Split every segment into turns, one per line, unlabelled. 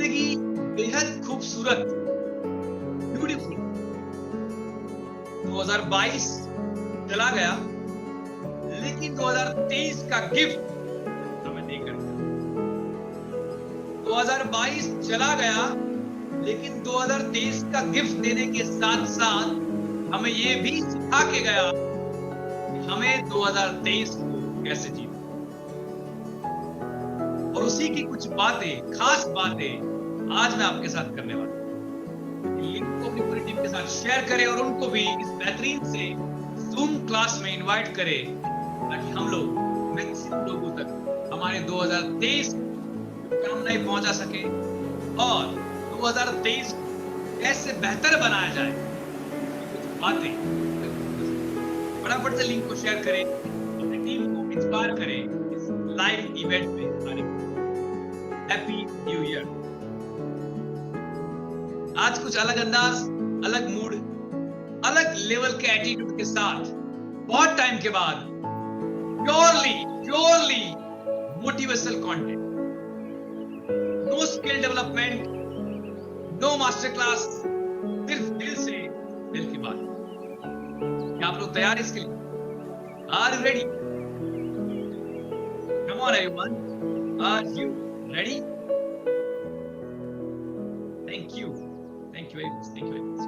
जिंदगी बेहद खूबसूरत, ब्यूटीफुल। 2022 चला गया, लेकिन 2023 का गिफ्ट हमें देकर गया। 2022 चला गया, लेकिन 2023 का गिफ्ट देने के साथ साथ हमें ये भी सिखा के गया कि हमें 2023 को कैसे जीना। और उसी की कुछ बातें, खास बातें आज मैं आपके साथ करने वाला हूं। लिंक को अपनी पूरी टीम के साथ शेयर करें और उनको भी इस बेहतरीन से जूम क्लास में इनवाइट करें, ताकि हम लोग मैक्सिमम लोगों तक हमारे 2023 कामनाएं पहुंचा सके और 2023 कैसे बेहतर बनाया जाए, कुछ बातें फटाफट से लिंक को शेयर करें, अपनी टीम को इंस्पायर करें इस लाइव इवेंट में आने के। Happy new year. आज कुछ अलग अंदाज, अलग मूड, अलग लेवल के एटीट्यूड के साथ बहुत टाइम के बाद purely motivational content, no skill development, no master class, सिर्फ दिल की बात। क्या आप लोग तैयार हैं इसके लिए? Are you ready? Come on everyone, are you ready? Thank you very much.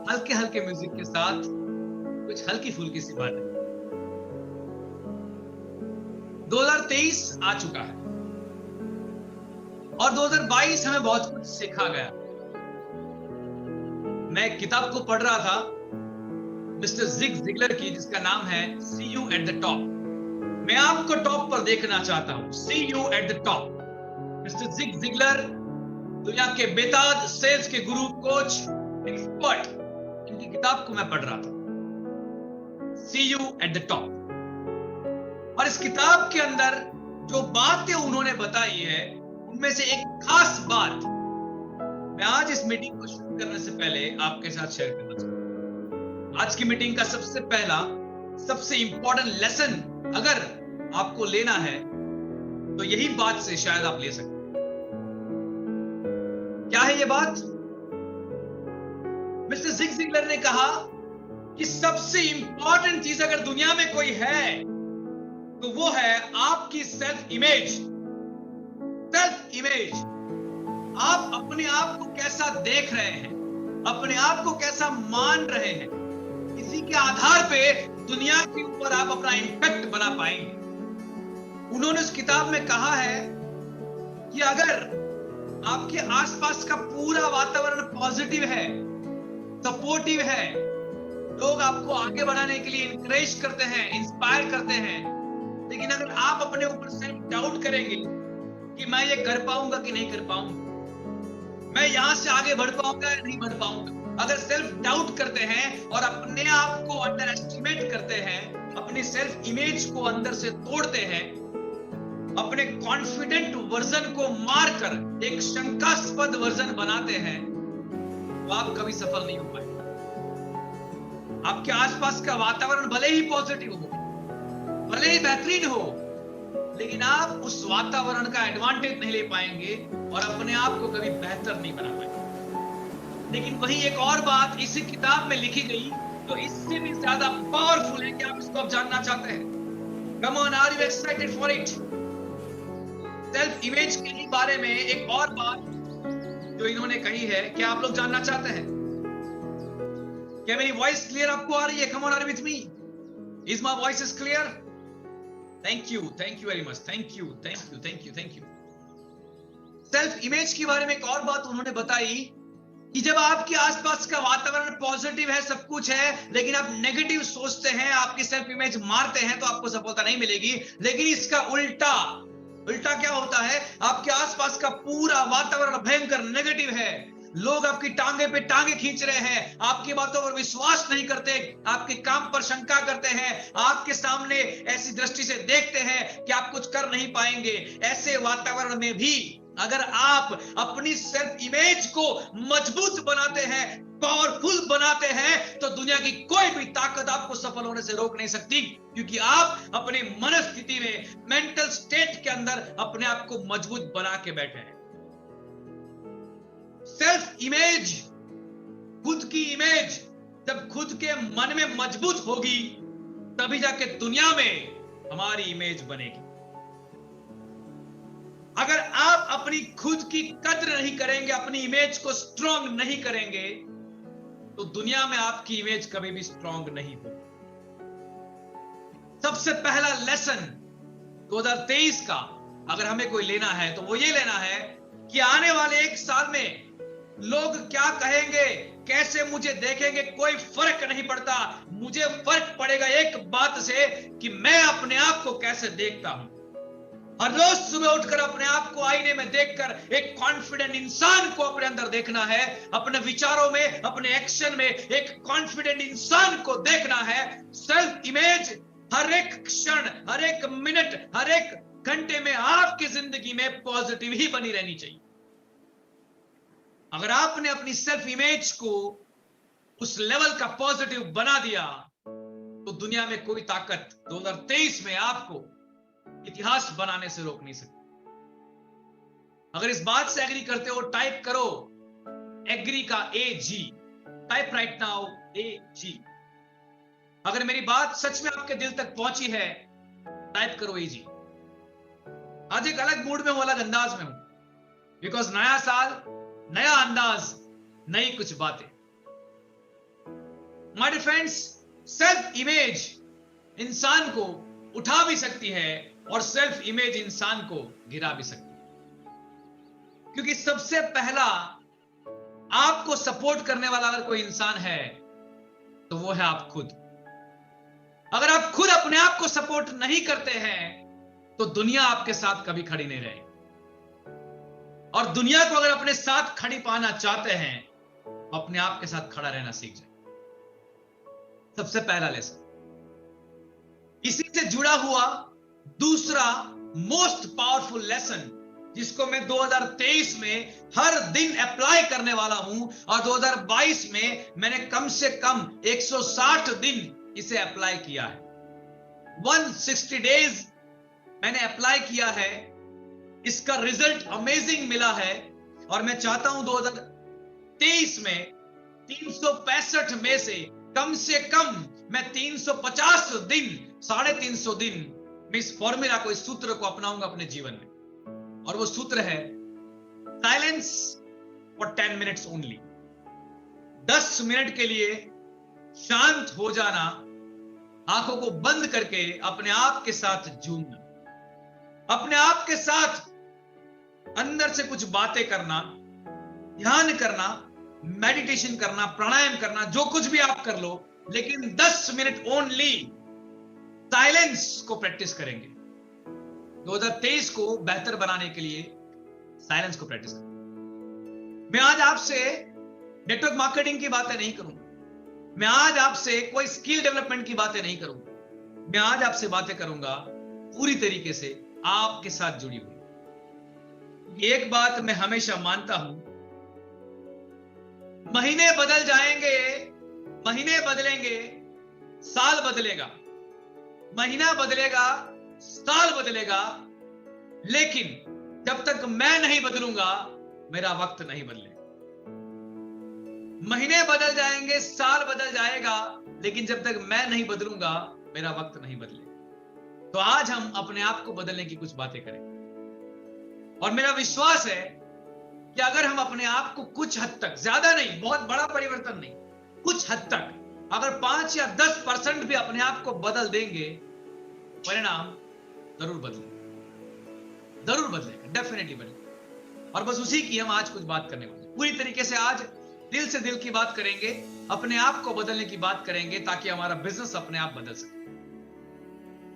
हल्के हल्के म्यूजिक के साथ कुछ हल्की फुल्की सी बात है। 2023 आ चुका है और 2022 हमें बहुत कुछ सिखा गया। मैं एक किताब को पढ़ रहा था मिस्टर जिग जिगलर की, जिसका नाम है see you at the top. मैं आपको टॉप पर देखना चाहता हूं, see you at the top. Mister Zig Ziglar दुनिया के बेताज सेल्स के गुरु, कोच, एक्सपर्ट, इनकी किताब को मैं पढ़ रहा था, सी यू एट द टॉप। और इस किताब के अंदर जो बातें उन्होंने बताई है, उनमें से एक खास बात मैं आज इस मीटिंग को शुरू करने से पहले आपके साथ शेयर करना चाहता हूं। आज की मीटिंग का सबसे पहला, सबसे इंपॉर्टेंट लेसन अगर आपको लेना है तो यही बात से शायद आप ले सकते हैं। क्या है ये बात? मिस्टर जिग जिगलर ने कहा कि सबसे इंपॉर्टेंट चीज अगर दुनिया में कोई है तो वो है आपकी सेल्फ इमेज। सेल्फ इमेज, आप अपने आप को कैसा देख रहे हैं, अपने आप को कैसा मान रहे हैं, इसी के आधार पे दुनिया के ऊपर आप अपना इंपैक्ट बना पाएंगे। उन्होंने उस किताब में कहा है कि अगर आपके आसपास का पूरा वातावरण पॉजिटिव है, सपोर्टिव है, लोग आपको आगे बढ़ाने के लिए इंकरेज करते हैं, इंस्पायर करते हैं, लेकिन अगर आप अपने ऊपर सेल्फ डाउट करेंगे कि मैं ये कर पाऊंगा कि नहीं कर पाऊंगा, मैं यहां से आगे बढ़ पाऊंगा या नहीं बढ़ पाऊंगा, अगर सेल्फ डाउट करते हैं और अपने आप को अंडर एस्टिमेट करते हैं, अपनी सेल्फ इमेज को अंदर से तोड़ते हैं, अपने कॉन्फिडेंट वर्जन को मारकर एक शंकास्पद वर्जन बनाते हैं, तो आप कभी सफल नहीं हो पाएंगे। आपके आसपास का वातावरण भले ही पॉजिटिव हो, भले ही बेहतरीन हो, लेकिन आप उस वातावरण का एडवांटेज नहीं ले पाएंगे और अपने आप को कभी बेहतर नहीं बना पाएंगे। लेकिन वही एक और बात इसी किताब में लिखी गई तो इससे भी ज्यादा पावरफुल है। कि आप इसको अब जानना चाहते हैं? Come on, are you excited for it? Self image के बारे में एक और बात जो इन्होंने कही है, क्या आप लोग जानना चाहते हैं? क्या मेरी वॉइस क्लियर आपको आ रही है? Come on, are you with me? Is my voice is clear? Thank you very much, thank you. Self image के बारे में एक और बात उन्होंने बताई कि जब आपके आसपास का वातावरण पॉजिटिव है, सब कुछ है, लेकिन आप नेगेटिव सोचते हैं, आपकी सेल्फ इमेज मारते हैं, तो आपको सफलता नहीं मिलेगी। लेकिन इसका उल्टा क्या होता है? आपके आसपास का पूरा वातावरण भयंकर नेगेटिव है, लोग आपकी टांगे पे टांगे खींच रहे हैं, आपकी बातों पर विश्वास नहीं करते, आपके काम पर शंका करते हैं, आपके सामने ऐसी दृष्टि से देखते हैं कि आप कुछ कर नहीं पाएंगे। ऐसे वातावरण में भी अगर आप अपनी सेल्फ इमेज को मजबूत बनाते हैं, पावरफुल बनाते हैं, तो दुनिया की कोई भी ताकत आपको सफल होने से रोक नहीं सकती, क्योंकि आप अपने मनस्थिति में, मेंटल स्टेट के अंदर अपने आप को मजबूत बना के बैठे हैं। सेल्फ इमेज, खुद की इमेज जब खुद के मन में मजबूत होगी तभी जाके दुनिया में हमारी इमेज बनेगी। अगर आप अपनी खुद की कद्र नहीं करेंगे, अपनी इमेज को स्ट्रांग नहीं करेंगे, तो दुनिया में आपकी इमेज कभी भी स्ट्रांग नहीं होगी। सबसे पहला लेसन 2023 का अगर हमें कोई लेना है तो वो ये लेना है कि आने वाले 1 साल में लोग क्या कहेंगे, कैसे मुझे देखेंगे, कोई फर्क नहीं पड़ता। मुझे फर्क पड़ेगा एक बात से कि मैं अपने आप को कैसे देखता हूं। हर रोज सुबह उठकर अपने आप को आईने में देखकर एक कॉन्फिडेंट इंसान को अपने अंदर देखना है, अपने विचारों में, अपने एक्शन में एक कॉन्फिडेंट इंसान को देखना है। सेल्फ इमेज हर एक क्षण, हर एक मिनट, हर एक घंटे में आपकी जिंदगी में पॉजिटिव ही बनी रहनी चाहिए। अगर आपने अपनी सेल्फ इमेज को उस लेवल का पॉजिटिव बना दिया तो दुनिया में कोई ताकत 2023 में आपको इतिहास बनाने से रोक नहीं सकती। अगर इस बात से एग्री करते हो टाइप करो एग्री का AG, type right now AG। अगर मेरी बात सच में आपके दिल तक पहुंची है टाइप करो AG। आज एक अलग मूड में हूं, अलग अंदाज में हूं, बिकॉज नया साल, नया अंदाज, नई कुछ बातें। My dear friends, self image इंसान को उठा भी सकती है और सेल्फ इमेज इंसान को गिरा भी सकती है। क्योंकि सबसे पहला आपको सपोर्ट करने वाला अगर कोई इंसान है तो वो है आप खुद। अगर आप खुद अपने आप को सपोर्ट नहीं करते हैं तो दुनिया आपके साथ कभी खड़ी नहीं रहेगी। और दुनिया को अगर अपने साथ खड़ी पाना चाहते हैं तो अपने आप के साथ खड़ा रहना सीख जाए। सबसे पहला लेसन। इसी से जुड़ा हुआ दूसरा मोस्ट पावरफुल लेसन जिसको मैं 2023 में हर दिन अप्लाई करने वाला हूं और 2022 में मैंने कम से कम 160 दिन इसे अप्लाई किया है। 160 डेज मैंने अप्लाई किया है, इसका रिजल्ट अमेजिंग मिला है और मैं चाहता हूं 2023 में 365 में से कम मैं 350 दिन, 350 दिन मैं इस फॉर्मूला को, इस सूत्र को अपनाऊंगा अपने जीवन में। और वो सूत्र है silence for 10 minutes only. 10 minute के लिए शांत हो जाना, आंखों को बंद करके अपने आप के साथ झूमना, अपने आप के साथ अंदर से कुछ बातें करना, ध्यान करना, मेडिटेशन करना, प्राणायाम करना, जो कुछ भी आप कर लो, लेकिन 10 मिनट ओनली साइलेंस को प्रैक्टिस करेंगे। 2023 को बेहतर बनाने के लिए साइलेंस को प्रैक्टिस करेंगे। मैं आज आपसे नेटवर्क मार्केटिंग की बातें नहीं करूंगा, मैं आज आपसे कोई स्किल डेवलपमेंट की बातें नहीं करूंगा, मैं आज आपसे बातें करूंगा पूरी तरीके से आपके साथ जुड़ी हुई। एक बात मैं हमेशा मानता हूं, महीने बदल जाएंगे, महीने बदलेंगे, साल बदलेगा, महीना बदलेगा, साल बदलेगा, लेकिन जब तक मैं नहीं बदलूंगा मेरा वक्त नहीं बदलेगा। महीने बदल जाएंगे, साल बदल जाएगा, लेकिन जब तक मैं नहीं बदलूंगा मेरा वक्त नहीं बदलेगा। तो आज हम अपने आप को बदलने की कुछ बातें करें और मेरा विश्वास है कि अगर हम अपने आप को कुछ हद तक, ज्यादा नहीं, बहुत बड़ा परिवर्तन नहीं, कुछ हद तक अगर 5 या 10% भी अपने आप को बदल देंगे, परिणाम जरूर बदलेगा, जरूर बदलेगा, डेफिनेटली बदलेगा। और बस उसी की हम आज कुछ बात करने वाले, पूरी तरीके से आज दिल से दिल की बात करेंगे, अपने आप को बदलने की बात करेंगे ताकि हमारा बिजनेस अपने आप बदल सके।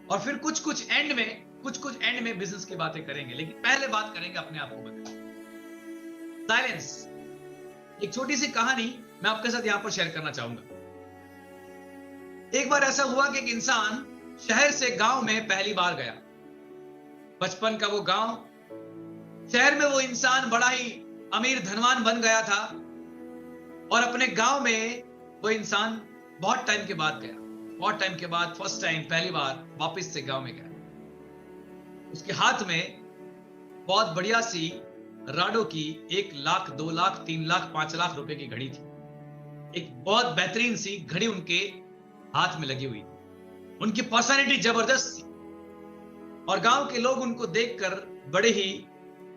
और फिर कुछ एंड में बिजनेस की बातें करेंगे, लेकिन पहले बात करेंगे अपने आप को बदलने। साइलेंस, एक छोटी सी कहानी मैं आपके साथ यहां पर शेयर करना चाहूंगा। एक बार ऐसा हुआ कि एक इंसान शहर से गांव में पहली बार गया। बचपन का वो गांव, शहर में वो इंसान बड़ा ही अमीर धनवान बन गया था और अपने गांव में वो इंसान बहुत टाइम के बाद गया, बहुत टाइम के बाद फर्स्ट टाइम, पहली बार वापस से गांव में गया। उसके हाथ में बहुत बढ़िया सी राडो की 1 लाख, 2 लाख, 3 लाख, 5 लाख रुपए की घड़ी थी। एक बहुत बेहतरीन सी घड़ी उनके हाथ में लगी हुई थी। उनकी पर्सनालिटी जबरदस्त थी और गांव के लोग उनको देखकर बड़े ही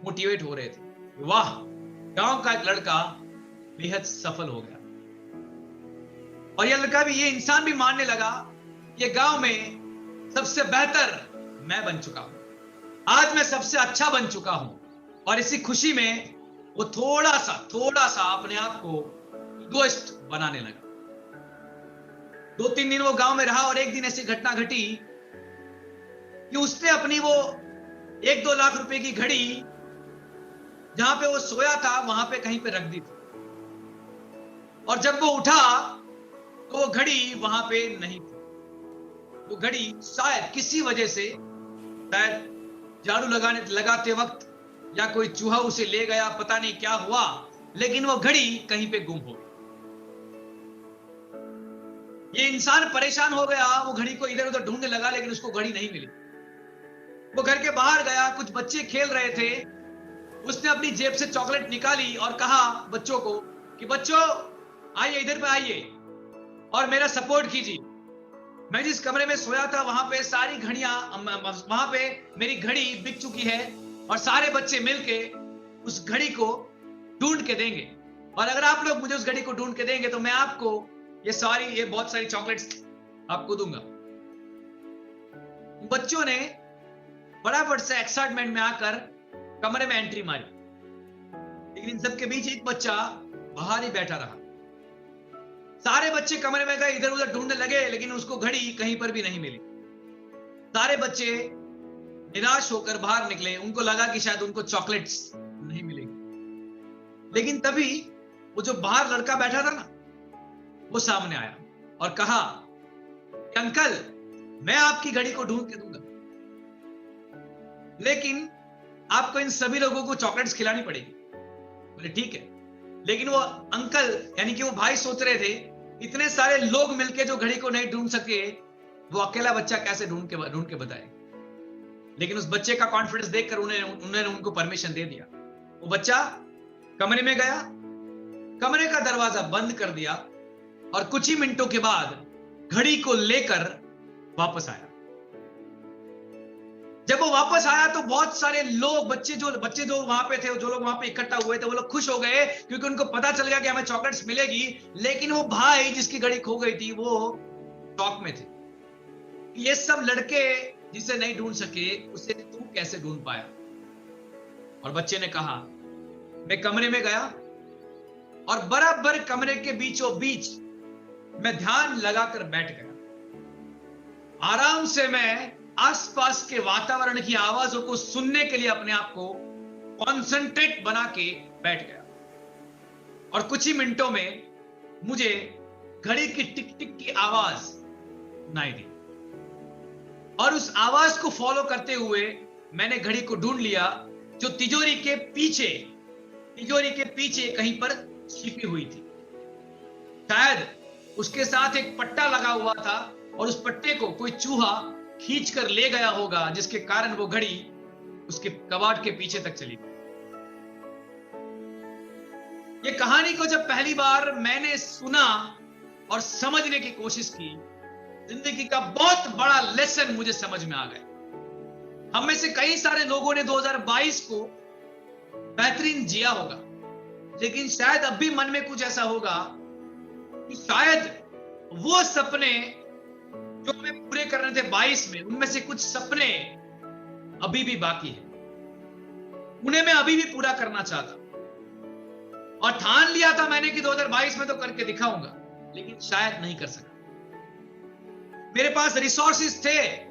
मोटिवेट हो रहे थे। वाह, गांव का एक लड़का बेहद सफल हो गया। और यह लड़का भी, ये इंसान भी मानने लगा, ये गांव में सबसे बेहतर मैं बन चुका हूं, आज मैं सबसे अच्छा बन चुका हूं। और इसी खुशी में वो थोड़ा सा अपने आप को इगोइस्ट बनाने लगा। 2-3 दिन वो गांव में रहा और एक दिन ऐसी घटना घटी कि उसने अपनी वो 1-2 लाख रुपए की घड़ी जहां पे वो सोया था वहां पे कहीं पे रख दी थी। और जब वो उठा तो वो घड़ी वहां पे नहीं थी। वो घड़ी शायद किसी वजह से, शायद झाड़ू लगाते वक्त या कोई चूहा उसे ले गया, पता नहीं क्या हुआ, लेकिन वो घड़ी कहीं पे गुम हो गई। ये इंसान परेशान हो गया, वो घड़ी को इधर उधर ढूंढने लगा लेकिन उसको घड़ी नहीं मिली। वो घर के बाहर गया, कुछ बच्चे खेल रहे थे, उसने अपनी जेब से चॉकलेट निकाली और कहा बच्चों को कि बच्चों आइए, इधर पे आइए और मेरा सपोर्ट कीजिए। मैं जिस कमरे में सोया था वहां पे सारी घड़ियां, वहां पे मेरी घड़ी बिक चुकी है और सारे बच्चे मिलके उस घड़ी को ढूंढ के देंगे। और अगर आप लोग मुझे उस घड़ी को ढूंढ के देंगे तो मैं आपको ये बहुत सारी चॉकलेट्स आपको दूंगा। बच्चों ने फटाफट से एक्साइटमेंट में आकर कमरे में एंट्री मारी, लेकिन इन सबके बीच एक बच्चा बाहर ही बैठा रहा। सारे बच्चे कमरे में गए, इधर उधर ढूंढने लगे, लेकिन उसको घड़ी कहीं पर भी नहीं मिली। सारे बच्चे निराश होकर बाहर निकले, उनको लगा कि शायद उनको चॉकलेट्स नहीं मिलेगी। लेकिन तभी वो जो बाहर लड़का बैठा था ना, वो सामने आया और कहा कि अंकल, मैं आपकी घड़ी को ढूंढ के दूंगा, लेकिन आपको इन सभी लोगों को चॉकलेट्स खिलानी पड़ेगी। बोले ठीक है। लेकिन वो अंकल यानी कि वो भाई सोच रहे थे, इतने सारे लोग मिलके जो घड़ी को नहीं ढूंढ सके, वो अकेला बच्चा कैसे ढूंढ के बताए। लेकिन उस बच्चे का कॉन्फिडेंस देखकर उन्होंने उनको परमिशन दे दिया। वो बच्चा कमरे में गया, कमरे का दरवाजा बंद कर दिया और कुछ ही मिनटों के बाद घड़ी को लेकर वापस आया। जब वो वापस आया तो बहुत सारे लोग, बच्चे जो वहां पे थे, जो लोग वहां पे इकट्ठा हुए थे, वो लोग खुश हो गए क्योंकि उनको पता चल गया कि हमें चॉकलेट्स मिलेगी। लेकिन वो भाई जिसकी घड़ी खो गई थी, वो शॉक में थे। ये सब लड़के जिसे नहीं ढूंढ सके, उसे तू कैसे ढूंढ पाया? और बच्चे ने कहा, मैं कमरे में गया और बराबर कमरे के बीचों बीच मैं ध्यान लगाकर बैठ गया। आराम से मैं आसपास के वातावरण की आवाजों को सुनने के लिए अपने आप को कॉन्सेंट्रेट बना के बैठ गया। और कुछ ही मिनटों में मुझे घड़ी की टिक टिक की आवाज सुनाई दी और उस आवाज को फॉलो करते हुए मैंने घड़ी को ढूंढ लिया, जो तिजोरी के पीछे कहीं पर छिपी हुई थी। शायद उसके साथ एक पट्टा लगा हुआ था और उस पट्टे को कोई चूहा खींच कर ले गया होगा, जिसके कारण वो घड़ी उसके कबाड़ के पीछे तक चली गई। ये कहानी को जब पहली बार मैंने सुना और समझने की कोशिश की, जिंदगी का बहुत बड़ा लेसन मुझे समझ में आ गया। हम में से कई सारे लोगों ने 2022 को बेहतरीन जिया होगा, लेकिन शायद अब भी मन में कुछ ऐसा होगा कि शायद वो सपने जो हमें पूरे करने थे 22 में, उनमें से कुछ सपने अभी भी बाकी है। उन्हें मैं अभी भी पूरा करना चाहता और ठान लिया था मैंने कि 2022 में तो करके दिखाऊंगा, लेकिन शायद नहीं कर सका। मेरे पास रिसोर्सेस थे,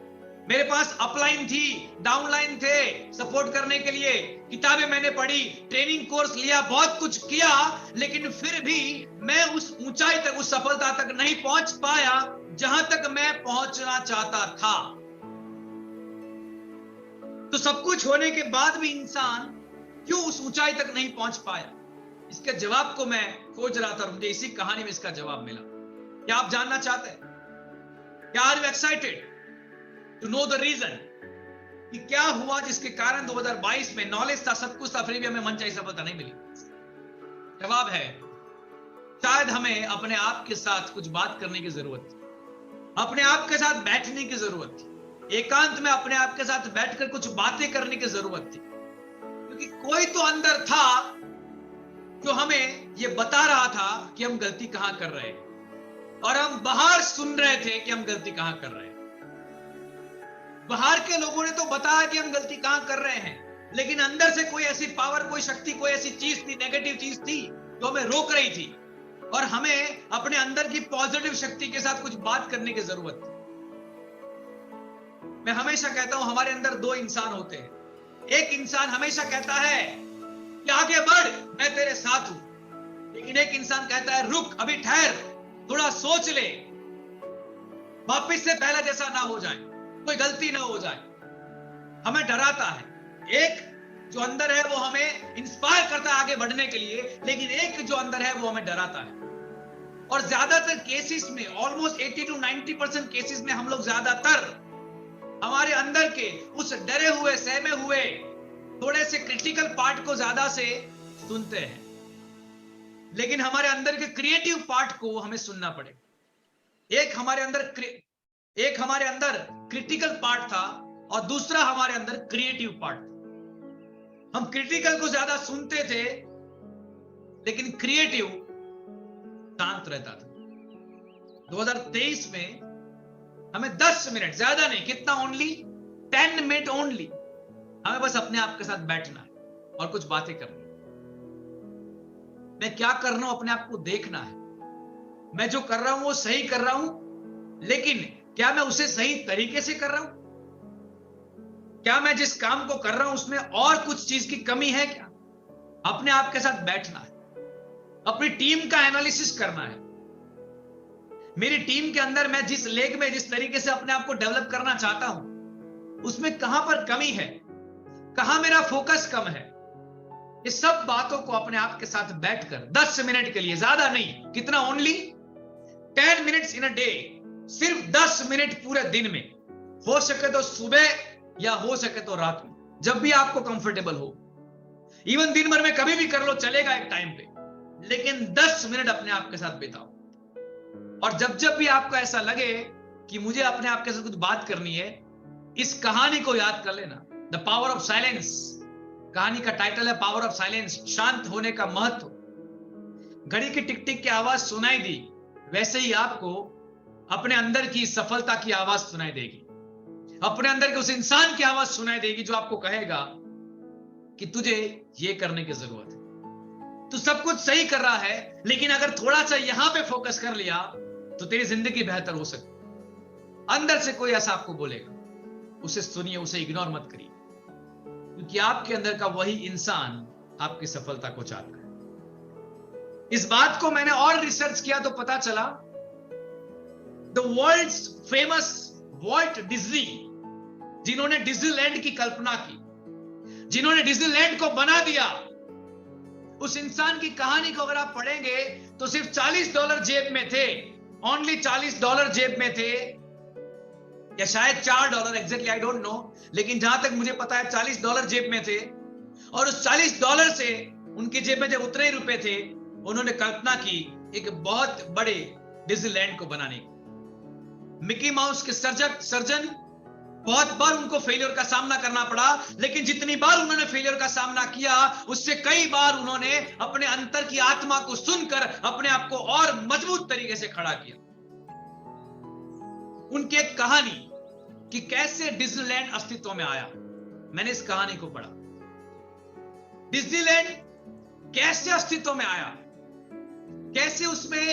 मेरे पास अपलाइन थी, डाउनलाइन थे सपोर्ट करने के लिए, किताबें मैंने पढ़ी, ट्रेनिंग कोर्स लिया, बहुत कुछ किया, लेकिन फिर भी मैं उस ऊंचाई तक, उस सफलता तक नहीं पहुंच पाया जहां तक मैं पहुंचना चाहता था। तो सब कुछ होने के बाद भी इंसान क्यों उस ऊंचाई तक नहीं पहुंच पाया? इसके जवाब को मैं खोज रहा था और मुझे इसी कहानी में इसका जवाब मिला। क्या आप जानना चाहते हैं? क्या are you excited to know the reason? कि क्या हुआ जिसके कारण 2022 में नॉलेज था, सब कुछ था, फिर भी हमें मनचाही सफलता नहीं मिली? जवाब है, शायद हमें अपने आप के साथ कुछ बात करने की जरूरत थी, अपने आप के साथ बैठने की जरूरत थी, एकांत में अपने आप के साथ बैठकर कुछ बातें करने की जरूरत थी, क्योंकि कोई तो अंदर था जो हमें यह बता रहा था कि हम गलती कहां कर रहे हैं, और हम बाहर सुन रहे थे कि हम गलती कहां कर रहे हैं। बाहर के लोगों ने तो बताया कि हम गलती कहां कर रहे हैं, लेकिन अंदर से कोई ऐसी पावर, कोई शक्ति, कोई ऐसी चीज थी, नेगेटिव चीज थी जो हमें रोक रही थी, और हमें अपने अंदर की पॉजिटिव शक्ति के साथ कुछ बात करने की जरूरत थी। मैं हमेशा कहता हूं, हमारे अंदर दो इंसान होते हैं। एक इंसान हमेशा कहता है कि आगे बढ़, मैं तेरे साथ हूं, लेकिन एक इंसान कहता है रुक, अभी ठहर, थोड़ा सोच ले, वापिस से पहला जैसा ना हो जाए, कोई गलती ना हो जाए। हमें डराता है। एक जो अंदर है वो हमें इंस्पायर करता है आगे बढ़ने के लिए, लेकिन एक जो अंदर है वो हमें डराता है। और ज्यादातर केसेस में, ऑलमोस्ट 80 to 90% केसेस में हम लोग ज्यादातर हमारे अंदर के उस डरे हुए, सहमे हुए, थोड़े से क्रिटिकल पार्ट को ज्यादा से सुनते हैं, लेकिन हमारे अंदर के क्रिएटिव पार्ट को हमें सुनना पड़ेगा। एक हमारे अंदर क्रिटिकल पार्ट था और दूसरा हमारे अंदर क्रिएटिव पार्ट था। हम क्रिटिकल को ज्यादा सुनते थे, लेकिन क्रिएटिव शांत रहता था। 2023 में हमें 10 मिनट, ज्यादा नहीं, कितना, ओनली 10 मिनट ओनली, हमें बस अपने आप के साथ बैठना है और कुछ बातें करनी है। मैं क्या कर रहा हूं अपने आप को देखना है। मैं जो कर रहा हूं वो सही कर रहा हूं, लेकिन क्या मैं उसे सही तरीके से कर रहा हूं? क्या मैं जिस काम को कर रहा हूं उसमें और कुछ चीज की कमी है क्या? अपने आप के साथ बैठना है, अपनी टीम का एनालिसिस करना है। मेरी टीम के अंदर मैं जिस लेग में, जिस तरीके से अपने आप को डेवलप करना चाहता हूं, उसमें कहां पर कमी है, कहां मेरा फोकस कम है। इस सब बातों को अपने आप के साथ बैठकर 10 मिनट के लिए, ज्यादा नहीं, कितना, only 10 minutes in a day, सिर्फ 10 मिनट पूरे दिन में, हो सके तो सुबह या हो सके तो रात में, जब भी आपको कंफर्टेबल हो। इवन दिन भर में कभी भी कर लो, चलेगा एक टाइम पे, लेकिन 10 मिनट अपने आप के साथ बिताओ। और जब जब भी आपको ऐसा लगे कि मुझे अपने आप के साथ कुछ बात करनी है, इस कहानी को याद कर लेना, द पावर ऑफ साइलेंस। कहानी का टाइटल है पावर ऑफ साइलेंस, शांत होने का महत्व। घड़ी की टिक टिक की आवाज सुनाई दी, वैसे ही आपको अपने अंदर की सफलता की आवाज सुनाई देगी, अपने अंदर के उस इंसान की आवाज सुनाई देगी जो आपको कहेगा कि तुझे ये करने की जरूरत है, तू सब कुछ सही कर रहा है, लेकिन अगर थोड़ा सा यहां पे फोकस कर लिया तो तेरी जिंदगी बेहतर हो सकती। अंदर से कोई ऐसा आपको बोलेगा, उसे सुनिए, उसे इग्नोर मत करिए, क्योंकि आपके अंदर का वही इंसान आपकी सफलता को चाहता है। इस बात को मैंने और रिसर्च किया तो पता चला, the world's famous Walt Disney, जिन्होंने डिज्नीलैंड की कल्पना की, जिन्होंने डिज्नीलैंड को बना दिया, उस इंसान की कहानी को अगर आप पढ़ेंगे तो सिर्फ $40 जेब में थे, ओनली $40 जेब में थे, या शायद $4, एग्जैक्टली आई डोंट नो, लेकिन जहां तक मुझे पता है $40 जेब में थे। और उस $40 से उनकी जेब में जब उतने ही रुपए थे, उन्होंने कल्पना की एक बहुत बड़े डिज्नीलैंड को बनाने की। मिकी माउस के सर्जन बहुत बार उनको फेलियर का सामना करना पड़ा, लेकिन जितनी बार उन्होंने फेलियर का सामना किया, उससे कई बार उन्होंने अपने अंतर की आत्मा को सुनकर अपने आप को और मजबूत तरीके से खड़ा किया। उनकी एक कहानी कि कैसे डिज्नीलैंड अस्तित्व में आया, मैंने इस कहानी को पढ़ा। डिज्नीलैंड कैसे अस्तित्व में आया, कैसे उसमें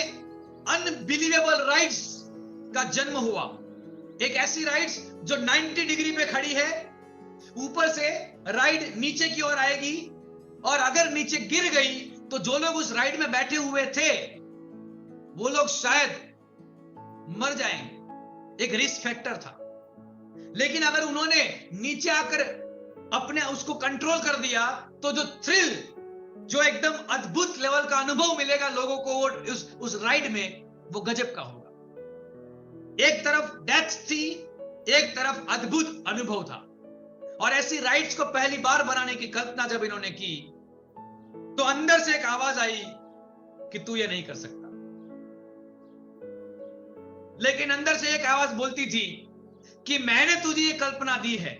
अनबिलीवेबल राइड्स का जन्म हुआ। एक ऐसी राइड्स जो 90 डिग्री पे खड़ी है, ऊपर से राइड नीचे की ओर आएगी, और अगर नीचे गिर गई तो जो लोग उस राइड में बैठे हुए थे वो लोग शायद मर जाएंगे। एक रिस्क फैक्टर था, लेकिन अगर उन्होंने नीचे आकर अपने उसको कंट्रोल कर दिया तो जो थ्रिल, जो एकदम अद्भुत लेवल का अनुभव मिलेगा लोगों को उस राइड में, वो गजब का होगा। एक तरफ डेथ थी, एक तरफ अद्भुत अनुभव था, और ऐसी राइड्स को पहली बार बनाने की कल्पना जब इन्होंने की, तो अंदर से एक आवाज आई कि तू ये नहीं कर सकता। लेकिन अंदर से एक आवाज बोलती थी कि मैंने तुझे ये कल्पना दी है,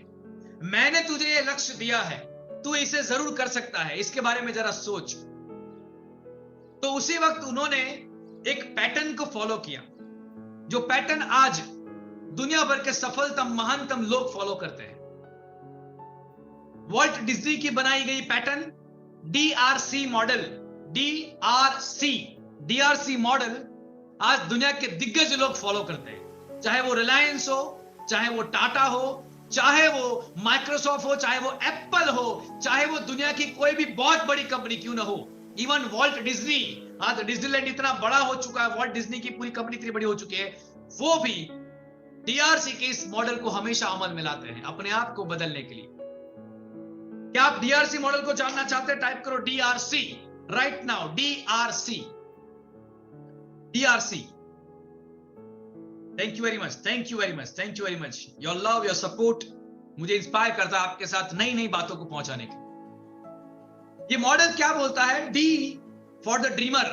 मैंने तुझे ये लक्ष्य दिया है, तू इसे जरूर कर सकता है, इसके बारे में जरा सोच। तो उसी वक्त उन्होंने एक पैटर्न को फॉलो किया, जो पैटर्न आज दुनिया भर के सफलतम महानतम लोग फॉलो करते हैं। वॉल्ट डिज्नी की बनाई गई pattern DRC model, DRC model आज दुनिया के दिग्गज लोग फॉलो करते हैं। चाहे वो रिलायंस हो, चाहे वो टाटा हो, चाहे वो माइक्रोसॉफ्ट हो, चाहे वो एप्पल हो, चाहे वो दुनिया की कोई भी बहुत बड़ी कंपनी क्यों ना हो, इवन वॉल्ट डिज्नी, आज डिज्नीलैंड इतना बड़ा हो चुका है, वॉल्ट डिज्नी की पूरी कंपनी इतनी बड़ी हो चुकी है, वो भी DRC के इस मॉडल को हमेशा अमल में लाते हैं अपने आप को बदलने के लिए। क्या आप DRC मॉडल को जानना चाहते हैं? टाइप करो DRC right now, DRC। Thank you very much, thank you very much, thank you very much. Your love, your support मुझे इंस्पायर करता है आपके साथ नई नई बातों को पहुंचाने के। ये मॉडल क्या बोलता है? D for the dreamer.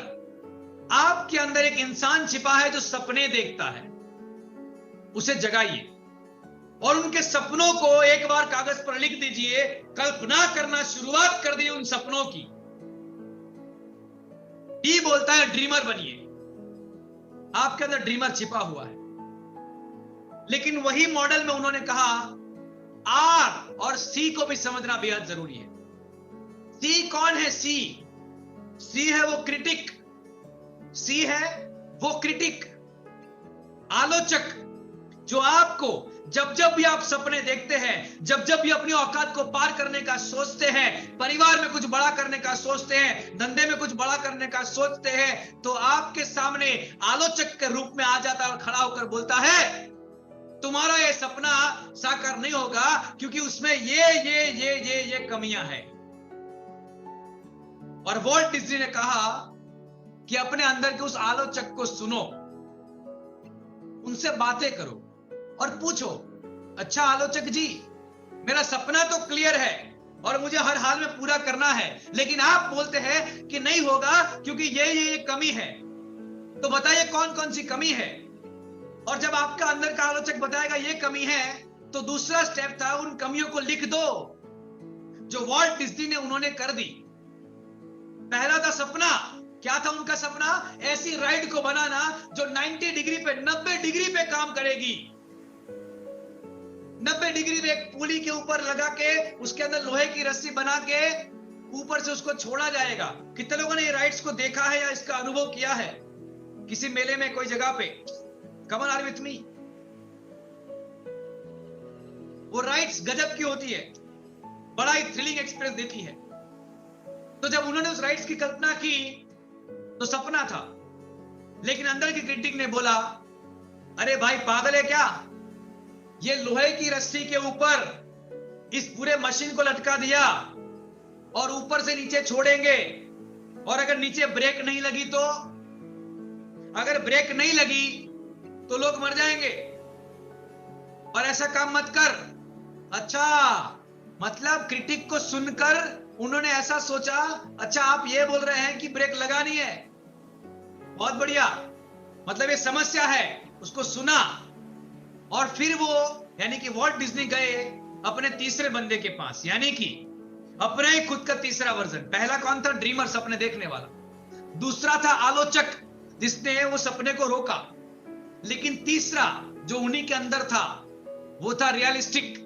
आपके अंदर एक इंसान छिपा है जो सपने देखता है, उसे जगाइए और उनके सपनों को एक बार कागज पर लिख दीजिए, कल्पना करना शुरुआत कर दिए उन सपनों की। D बोलता है ड्रीमर बनिए। आपके अंदर ड्रीमर छिपा हुआ है। लेकिन वही मॉडल में उन्होंने कहा R और C को भी समझना बेहद जरूरी है। C कौन है? C है वो क्रिटिक, C है वो क्रिटिक, आलोचक, जो आपको जब जब भी आप सपने देखते हैं, जब जब भी अपनी औकात को पार करने का सोचते हैं, परिवार में कुछ बड़ा करने का सोचते हैं, धंधे में कुछ बड़ा करने का सोचते हैं, तो आपके सामने आलोचक के रूप में आ जाता है और खड़ा होकर बोलता है तुम्हारा ये सपना साकार नहीं होगा क्योंकि उसमें ये कमियां हैं। और वॉल्ट डिज्नी ने कहा कि अपने अंदर के उस आलोचक को सुनो, उनसे बातें करो और पूछो, अच्छा आलोचक जी, मेरा सपना तो क्लियर है और मुझे हर हाल में पूरा करना है, लेकिन आप बोलते हैं कि नहीं होगा क्योंकि ये कमी है, तो बताइए कौन कौन सी कमी है। और जब आपका अंदर का आलोचक बताएगा ये कमी है, तो दूसरा स्टेप था उन कमियों को लिख दो, जो वॉल्ट डिज्नी ने उन्होंने कर दी। पहला था सपना। क्या था उनका सपना? ऐसी राइड को बनाना जो 90 डिग्री पे, 90 डिग्री पे काम करेगी। 90 डिग्री पे एक पुली के ऊपर लगा के उसके अंदर लोहे की रस्सी बना के ऊपर से उसको छोड़ा जाएगा। कितने लोगों ने ये राइड्स को देखा है या इसका अनुभव किया है किसी मेले में, कोई जगह पे? Come on, are with me? वो राइड्स गजब की होती है, बड़ा ही थ्रिलिंग एक्सपीरियंस देती है। तो जब उन्होंने उस राइड्स की कल्पना की तो सपना था, लेकिन अंदर की क्रिटिक ने बोला अरे भाई पागल है क्या, ये लोहे की रस्सी के ऊपर इस पूरे मशीन को लटका दिया और ऊपर से नीचे छोड़ेंगे, और अगर नीचे ब्रेक नहीं लगी तो, अगर ब्रेक नहीं लगी तो लोग मर जाएंगे, और ऐसा काम मत कर। अच्छा, मतलब क्रिटिक को सुनकर उन्होंने ऐसा सोचा, अच्छा आप ये बोल रहे हैं कि ब्रेक लगानी है, बहुत बढ़िया, मतलब ये समस्या है, उसको सुना। और फिर वो यानी कि वॉल्ट डिज्नी गए अपने तीसरे बंदे के पास, यानी कि अपना ही खुद का तीसरा वर्जन। पहला कौन था? ड्रीमर, सपने देखने वाला। दूसरा था आलोचक, जिसने वो सपने को रोका। लेकिन तीसरा जो उन्हीं के अंदर था वो था रियलिस्टिक।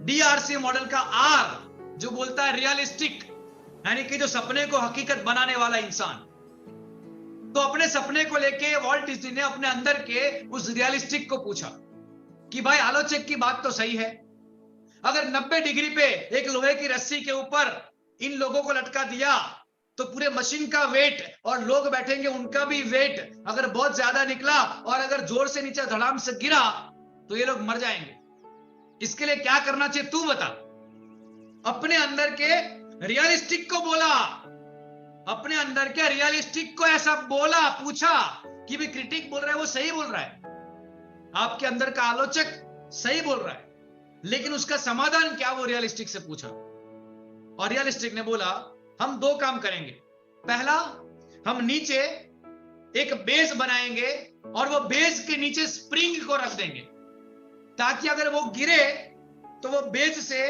DRC मॉडल का R जो बोलता है रियलिस्टिक, यानी कि जो सपने को हकीकत बनाने वाला इंसान। तो अपने सपने को लेके वॉल्ट डिज्नी ने अपने अंदर के उस रियलिस्टिक को पूछा कि भाई आलोचक की बात तो सही है, अगर 90 डिग्री पे एक लोहे की रस्सी के ऊपर इन लोगों को लटका दिया तो पूरे मशीन का वेट और लोग बैठेंगे उनका भी वेट अगर बहुत ज्यादा निकला और अगर जोर से नीचे धड़ाम से गिरा तो ये लोग मर जाएंगे। इसके लिए क्या करना चाहिए तू बता। अपने अंदर के रियलिस्टिक को बोला, अपने अंदर के रियलिस्टिक को ऐसा बोला, पूछा कि भी क्रिटिक बोल रहा है वो सही बोल रहा है, आपके अंदर का आलोचक सही बोल रहा है, लेकिन उसका समाधान क्या, वो रियलिस्टिक से पूछा। और रियलिस्टिक ने बोला हम दो काम करेंगे। पहला, हम नीचे एक बेस बनाएंगे और वो बेस के नीचे स्प्रिंग को रख देंगे, ताकि अगर वो गिरे तो वो बेस से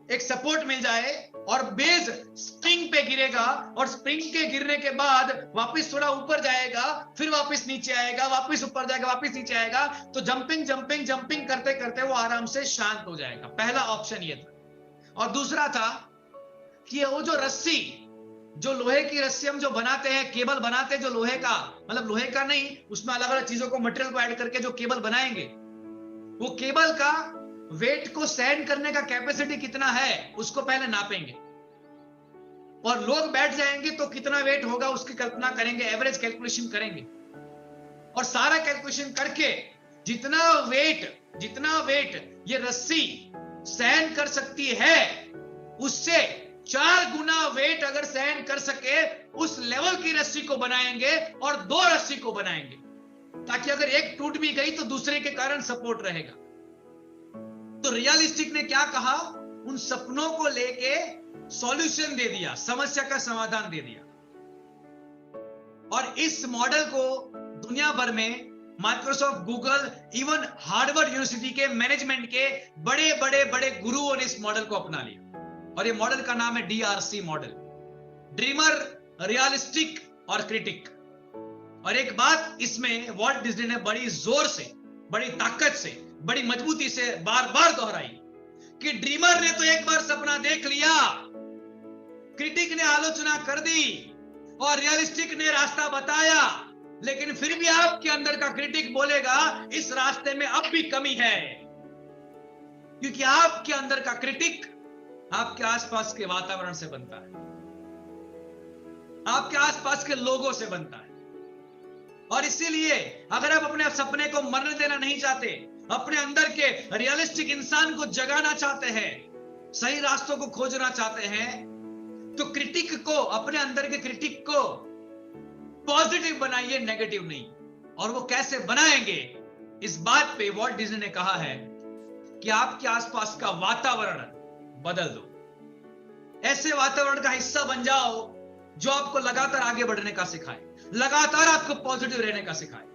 एक सपोर्ट मिल जाए और बेस स्प्रिंग पे गिरेगा और स्प्रिंग के गिरने के बाद वापस थोड़ा ऊपर जाएगा, फिर वापस नीचे आएगा, वापस ऊपर जाएगा, वापस नीचे आएगा, तो जंपिंग जंपिंग जंपिंग करते करते वो आराम से शांत हो जाएगा। पहला ऑप्शन ये था। और दूसरा था कि वो जो रस्सी, जो लोहे की रस्सी हम जो बनाते हैं, केबल बनाते हैं जो लोहे का, मतलब लोहे का नहीं, उसमें अलग अलग चीजों को, मटेरियल को ऐड करके जो केबल बनाएंगे, वो केबल का वेट को सहन करने का कैपेसिटी कितना है उसको पहले नापेंगे, और लोग बैठ जाएंगे तो कितना वेट होगा उसकी कल्पना करेंगे, एवरेज कैलकुलेशन करेंगे, और सारा कैलकुलेशन करके जितना वेट ये रस्सी सहन कर सकती है, उससे 4 गुना वेट अगर सहन कर सके, उस लेवल की रस्सी को बनाएंगे और 2 रस्सी को बनाएंगे, ताकि अगर एक टूट भी गई तो दूसरे के कारण सपोर्ट रहेगा। तो रियलिस्टिक ने क्या कहा, उन सपनों को लेके सॉल्यूशन दे दिया, समस्या का समाधान दे दिया। और इस मॉडल को दुनिया भर में Microsoft, Google, even Harvard university के मैनेजमेंट के बड़े बड़े बड़े गुरुओं ने इस मॉडल को अपना लिया, और ये मॉडल का नाम है DRC मॉडल, ड्रीमर, रियलिस्टिक और क्रिटिक। और एक बात इसमें वॉल्ट डिज्नी ने बड़ी जोर से, बड़ी ताकत से, बड़ी मजबूती से बार बार दोहराई कि ड्रीमर ने तो एक बार सपना देख लिया, क्रिटिक ने आलोचना कर दी और रियलिस्टिक ने रास्ता बताया, लेकिन फिर भी आपके अंदर का क्रिटिक बोलेगा इस रास्ते में अब भी कमी है, क्योंकि आपके अंदर का क्रिटिक आपके आसपास के वातावरण से बनता है, आपके आसपास के लोगों से बनता है। और इसीलिए अगर आप अपने सपने को मरने देना नहीं चाहते, अपने अंदर के रियलिस्टिक इंसान को जगाना चाहते हैं, सही रास्तों को खोजना चाहते हैं, तो क्रिटिक को, अपने अंदर के क्रिटिक को पॉजिटिव बनाइए, नेगेटिव नहीं। और वो कैसे बनाएंगे, इस बात पे वॉल्ट डिज्नी ने कहा है कि आपके आसपास का वातावरण बदल दो, ऐसे वातावरण का हिस्सा बन जाओ जो आपको लगातार आगे बढ़ने का सिखाए, लगातार आपको पॉजिटिव रहने का सिखाए।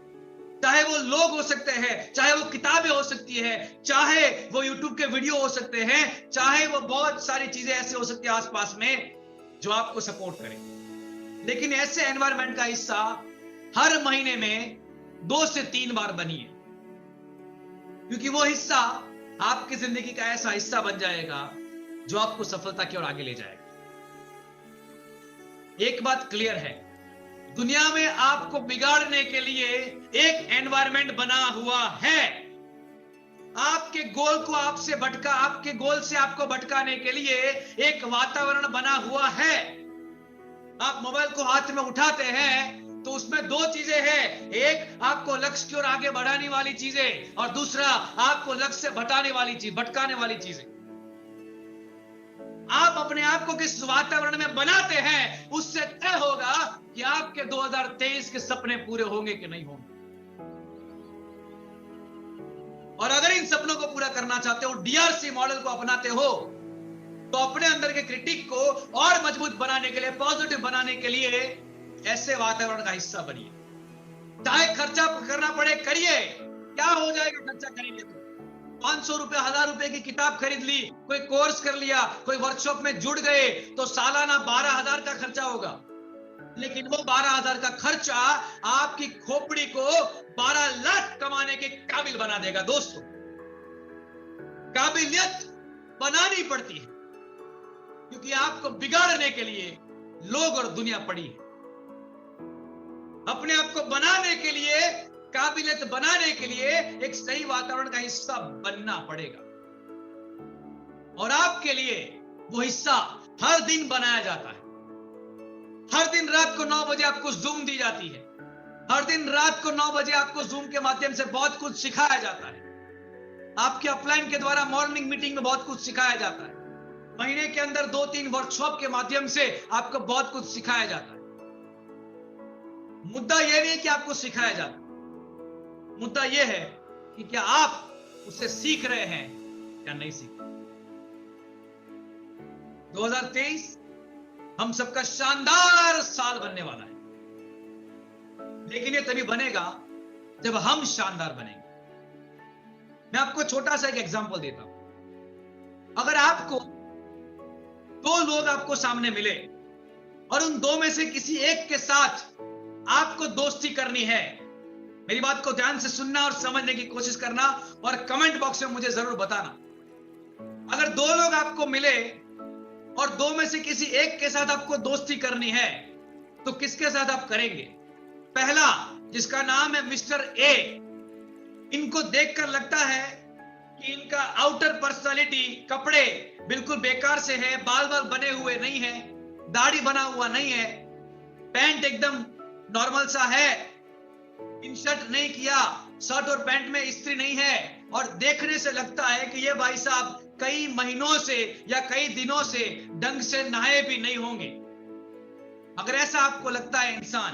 चाहे वो लोग हो सकते हैं, चाहे वो किताबें हो सकती है, चाहे वो यूट्यूब के वीडियो हो सकते हैं, चाहे वो बहुत सारी चीजें ऐसे हो सकती है आसपास में जो आपको सपोर्ट करें। लेकिन ऐसे एनवायरनमेंट का हिस्सा हर महीने में 2 से 3 बार बनिए, क्योंकि वो हिस्सा आपकी जिंदगी का ऐसा हिस्सा बन जाएगा जो आपको सफलता की ओर आगे ले जाएगा। एक बात क्लियर है, दुनिया में आपको बिगाड़ने के लिए एक एनवायरनमेंट बना हुआ है, आपके गोल को आपसे भटका, आपके गोल से आपको भटकाने के लिए एक वातावरण बना हुआ है। आप मोबाइल को हाथ में उठाते हैं तो उसमें 2 चीजें हैं, एक आपको लक्ष्य की ओर आगे बढ़ाने वाली चीजें, और दूसरा आपको लक्ष्य से भटकाने वाली चीजें। आप अपने आप को किस वातावरण में बनाते हैं, उससे तय होगा कि आपके 2023 के सपने पूरे होंगे कि नहीं होंगे। और अगर इन सपनों को पूरा करना चाहते हो, DRC मॉडल को अपनाते हो, तो अपने अंदर के क्रिटिक को और मजबूत बनाने के लिए, पॉजिटिव बनाने के लिए ऐसे वातावरण का हिस्सा बनिए। चाहे खर्चा करना पड़े करिए, क्या हो जाएगा खर्चा करेंगे तो? 500 रुपए, 1000 रुपए की किताब खरीद ली, कोई कोर्स कर लिया, कोई वर्कशॉप में जुड़ गए, तो सालाना 12,000 का खर्चा होगा। लेकिन वो 12,000 का खर्चा आपकी खोपड़ी को 12 लाख कमाने के काबिल बना देगा। दोस्तों, काबिलियत बनानी पड़ती है, क्योंकि आपको बिगाड़ने के लिए लोग और दुनिया पड़ी है। अपने आप को बनाने के लिए, काबिलियत बनाने के लिए एक सही वातावरण का हिस्सा बनना पड़ेगा, और आपके लिए वो हिस्सा हर दिन बनाया जाता है। हर दिन रात को 9 बजे आपको जूम दी जाती है, हर दिन रात को 9 बजे आपको जूम के माध्यम से बहुत कुछ सिखाया जाता है। आपके अपलाइन के द्वारा मॉर्निंग मीटिंग में बहुत कुछ सिखाया जाता है। महीने के अंदर 2-3 वर्कशॉप के माध्यम से आपको बहुत कुछ सिखाया जाता है। मुद्दा यह नहीं है कि आपको सिखाया जाता, मुद्दा यह है कि क्या आप उससे सीख रहे हैं या नहीं सीखा। 2023 हम सबका शानदार साल बनने वाला है, लेकिन ये तभी बनेगा जब हम शानदार बनेंगे। मैं आपको छोटा सा एक एग्जांपल देता हूं। अगर आपको दो लोग आपको सामने मिले और उन दो में से किसी एक के साथ आपको दोस्ती करनी है, मेरी बात को ध्यान से सुनना और समझने की कोशिश करना और कमेंट बॉक्स में मुझे जरूर बताना। अगर दो लोग आपको मिले और दो में से किसी एक के साथ आपको दोस्ती करनी है, तो किसके साथ आप करेंगे? पहला, जिसका नाम है मिस्टर ए। इनको देखकर लगता है कि इनका आउटर पर्सनालिटी, कपड़े बिल्कुल बेकार से है, बाल बाल बने हुए नहीं है, दाढ़ी बना हुआ नहीं है, पैंट एकदम नॉर्मल सा है, इंसर्ट नहीं किया, शर्ट और पैंट में इस्त्री नहीं है, और देखने से लगता है कि ये भाई साहब कई महीनों से या कई दिनों से ढंग से नहाए भी नहीं होंगे। अगर ऐसा आपको लगता है इंसान,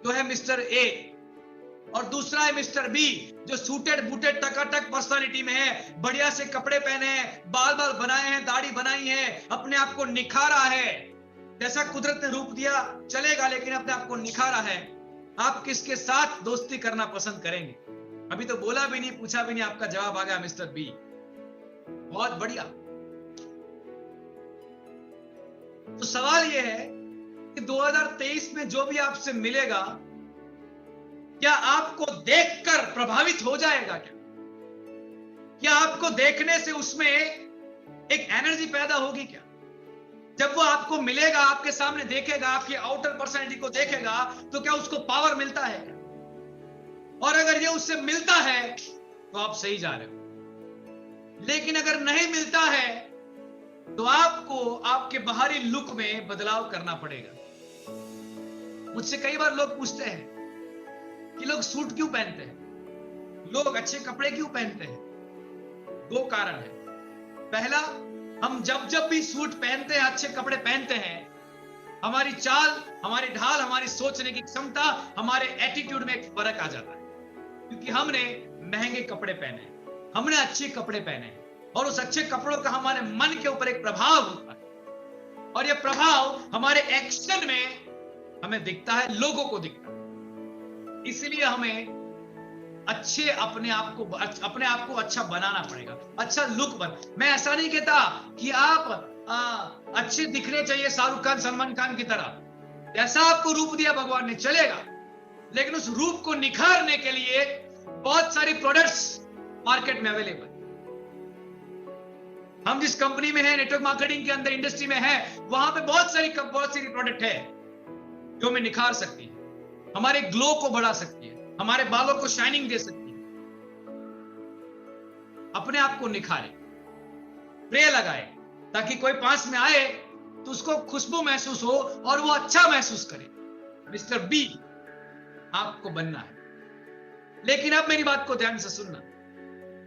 तो है मिस्टर ए। और दूसरा है मिस्टर बी, जो सूटेड बूटेड टकाटक पर्सनालिटी में है, बढ़िया से कपड़े पहने हैं, बाल बाल बनाए हैं, दाढ़ी बनाई है, अपने आप को निखारा है, जैसा कुदरत ने रूप दिया चलेगा, लेकिन अपने आप को निखारा है। आप किसके साथ दोस्ती करना पसंद करेंगे? अभी तो बोला भी नहीं, पूछा भी नहीं, आपका जवाब आ गया मिस्टर बी। बहुत बढ़िया। तो सवाल यह है कि 2023 में जो भी आपसे मिलेगा, क्या आपको देखकर प्रभावित हो जाएगा? क्या आपको देखने से उसमें एक एनर्जी पैदा होगी? क्या जब वो आपको मिलेगा, आपके सामने देखेगा, आपकी आउटर पर्सनैलिटी को देखेगा, तो क्या उसको पावर मिलता है? और अगर ये उससे मिलता है तो आप सही जा रहे हो, लेकिन अगर नहीं मिलता है तो आपको आपके बाहरी लुक में बदलाव करना पड़ेगा। मुझसे कई बार लोग पूछते हैं कि लोग सूट क्यों पहनते हैं, लोग अच्छे कपड़े क्यों पहनते हैं? दो कारण है। पहला, हम जब जब भी सूट पहनते हैं, अच्छे कपड़े पहनते हैं, हमारी चाल, हमारी ढाल, हमारी सोचने की क्षमता, हमारे एटीट्यूड में एक फर्क आ जाता है, क्योंकि हमने महंगे कपड़े पहने हैं, हमने अच्छे कपड़े पहने हैं, और उस अच्छे कपड़ों का हमारे मन के ऊपर एक प्रभाव होता है, और यह प्रभाव हमारे एक्शन में हमें दिखता है, लोगों को दिखता है। इसलिए हमें अच्छे अपने आप को अच्छा बनाना पड़ेगा, अच्छा लुक बन। मैं ऐसा नहीं कहता कि आप अच्छे दिखने चाहिए शाहरुख खान, सलमान खान की तरह, ऐसा आपको रूप दिया भगवान ने, चलेगा, लेकिन उस रूप को निखारने के लिए बहुत सारी प्रोडक्ट्स मार्केट में अवेलेबल। हम जिस कंपनी में है, नेटवर्क मार्केटिंग के अंदर इंडस्ट्री में है, वहां पे बहुत सारी प्रोडक्ट है जो हमें निखार सकती है, हमारे ग्लो को बढ़ा सकती है, हमारे बालों को शाइनिंग दे सकती है। अपने आप को निखारे, स्प्रे लगाए, ताकि कोई पास में आए तो उसको खुशबू महसूस हो और वो अच्छा महसूस करे। मिस्टर बी आपको बनना है। लेकिन अब मेरी बात को ध्यान से सुनना,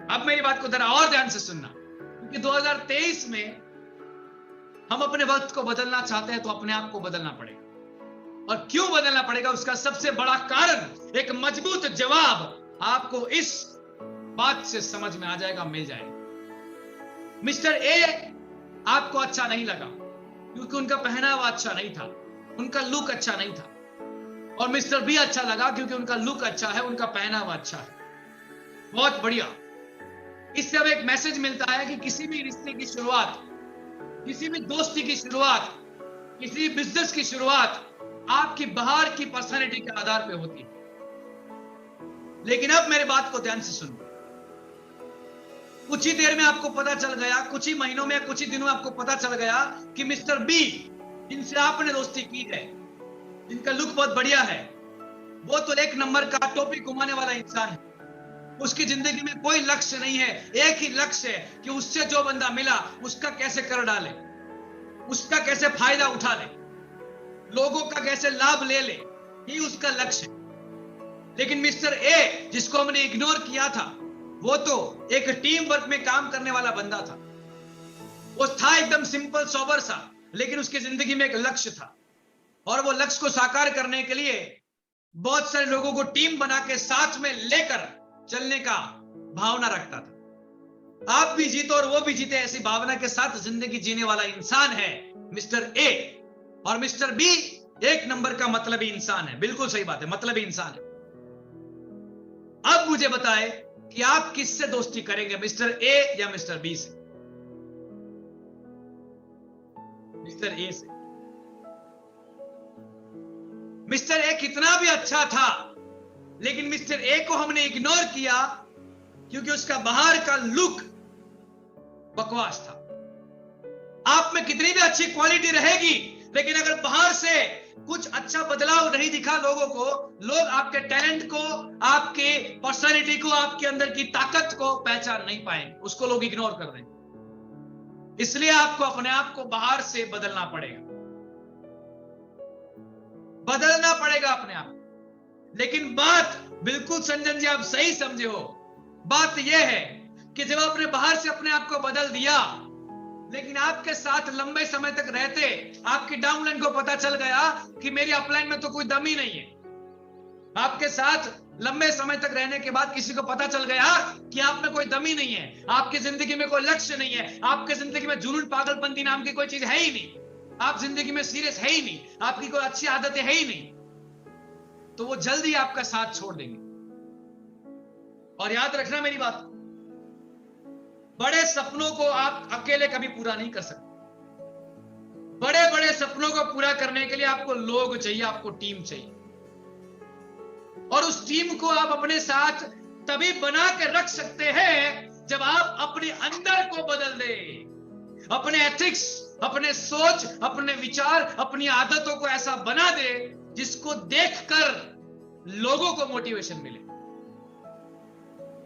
अब मेरी बात को जरा और ध्यान से सुनना, क्योंकि 2023 में हम अपने वक्त को बदलना चाहते हैं, तो अपने आप को बदलना पड़ेगा। और क्यों बदलना पड़ेगा, उसका सबसे बड़ा कारण, एक मजबूत जवाब आपको इस बात से समझ में आ जाएगा, मिल जाएगा। मिस्टर ए आपको अच्छा नहीं लगा क्योंकि उनका पहनावा अच्छा नहीं था, उनका लुक अच्छा नहीं था, और मिस्टर बी अच्छा लगा क्योंकि उनका लुक अच्छा है, उनका पहनावा अच्छा है। बहुत बढ़िया। इससे हमें एक मैसेज मिलता है कि किसी भी रिश्ते की शुरुआत, किसी भी दोस्ती की शुरुआत, किसी बिजनेस की शुरुआत आपकी बाहर की पर्सनैलिटी के आधार पे होती है। लेकिन अब मेरे बात को ध्यान से सुनो। कुछ ही देर में आपको पता चल गया, कुछ ही महीनों में, कुछ ही दिनों में आपको पता चल गया कि मिस्टर बी, जिनसे आपने दोस्ती की है, जिनका लुक बहुत बढ़िया है, वो तो एक नंबर का टोपी घुमाने वाला इंसान है। उसकी जिंदगी में कोई लक्ष्य नहीं है, एक ही लक्ष्य है कि उससे जो बंदा मिला उसका कैसे कर डाले, उसका कैसे फायदा उठा ले, लोगों का कैसे लाभ ले ले, ये उसका लक्ष्य है। लेकिन मिस्टर ए, जिसको हमने इग्नोर किया था, वो तो एक टीम वर्क में काम करने वाला बंदा था। वो था एकदम सिंपल सोबर सा, लेकिन उसकी जिंदगी में एक लक्ष्य था, और वो लक्ष्य को साकार करने के लिए बहुत सारे लोगों को टीम बना के साथ में लेकर चलने का भावना रखता था। आप भी जीतो और वो भी जीते, ऐसी भावना के साथ जिंदगी जीने वाला इंसान है मिस्टर ए। और मिस्टर बी एक नंबर का मतलबी इंसान है। बिल्कुल सही बात है, मतलबी इंसान है। अब मुझे बताएं कि आप किससे दोस्ती करेंगे, मिस्टर ए या मिस्टर बी से? मिस्टर ए से। मिस्टर ए कितना भी अच्छा था, लेकिन मिस्टर ए को हमने इग्नोर किया क्योंकि उसका बाहर का लुक बकवास था। आप में कितनी भी अच्छी क्वालिटी रहेगी, लेकिन अगर बाहर से कुछ अच्छा बदलाव नहीं दिखा लोगों को, लोग आपके टैलेंट को, आपके पर्सनालिटी को, आपके अंदर की ताकत को पहचान नहीं पाएंगे, उसको लोग इग्नोर कर देंगे। इसलिए आपको अपने आप को बाहर से बदलना पड़ेगा, बदलना पड़ेगा अपने आप। लेकिन बात बिल्कुल संजन जी आप सही समझे हो, बात यह है कि जब आपने बाहर से अपने आप को बदल दिया, लेकिन आपके साथ लंबे समय तक रहते आपकी डाउनलाइन को पता चल गया कि मेरी अपलाइन में तो कोई दम ही नहीं है। आपके साथ लंबे समय तक रहने के बाद किसी को पता चल गया कि आप में कोई दम ही नहीं है, आपकी जिंदगी में कोई लक्ष्य नहीं है, आपकी जिंदगी में जुनून पागलपंती नाम की कोई चीज है ही नहीं, आप जिंदगी में सीरियस है ही नहीं, आपकी कोई अच्छी आदतें है ही नहीं, तो वो जल्दी आपका साथ छोड़ देंगे। और याद रखना मेरी बात, बड़े सपनों को आप अकेले कभी पूरा नहीं कर सकते। बड़े बड़े सपनों को पूरा करने के लिए आपको लोग चाहिए, आपको टीम चाहिए। और उस टीम को आप अपने साथ तभी बना के रख सकते हैं जब आप अपने अंदर को बदल दे, अपने एथिक्स, अपने सोच, अपने विचार, अपनी आदतों को ऐसा बना दे जिसको देखकर लोगों को मोटिवेशन मिले।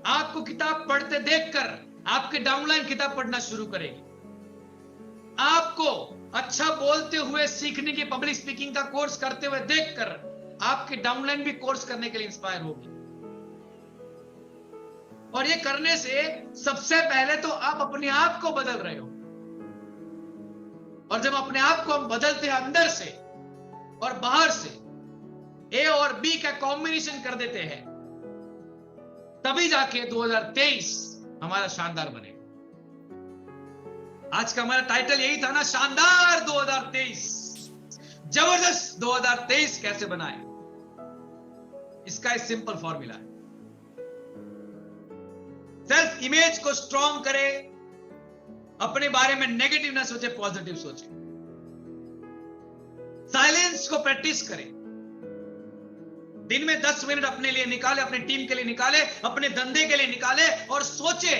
आपको किताब पढ़ते देखकर आपके डाउनलाइन किताब पढ़ना शुरू करेगी। आपको अच्छा बोलते हुए सीखने की, पब्लिक स्पीकिंग का कोर्स करते हुए देखकर आपकी डाउनलाइन भी कोर्स करने के लिए इंस्पायर होगी। और ये करने से सबसे पहले तो आप अपने आप को बदल रहे हो। और जब अपने आप को हम बदलते हैं अंदर से और बाहर से, ए और बी का कॉम्बिनेशन कर देते हैं, तभी जाके 2023 हमारा शानदार बने। आज का हमारा टाइटल यही था ना, शानदार 2023, जबरदस्त 2023 कैसे बनाए। इसका एक सिंपल फॉर्मूला है, सेल्फ इमेज को स्ट्रॉन्ग करें, अपने बारे में नेगेटिव ना सोचे, पॉजिटिव सोचे, साइलेंस को प्रैक्टिस करें, दिन में 10 मिनट अपने लिए निकाले, अपनी टीम के लिए निकाले, अपने धंधे के लिए निकाले और सोचे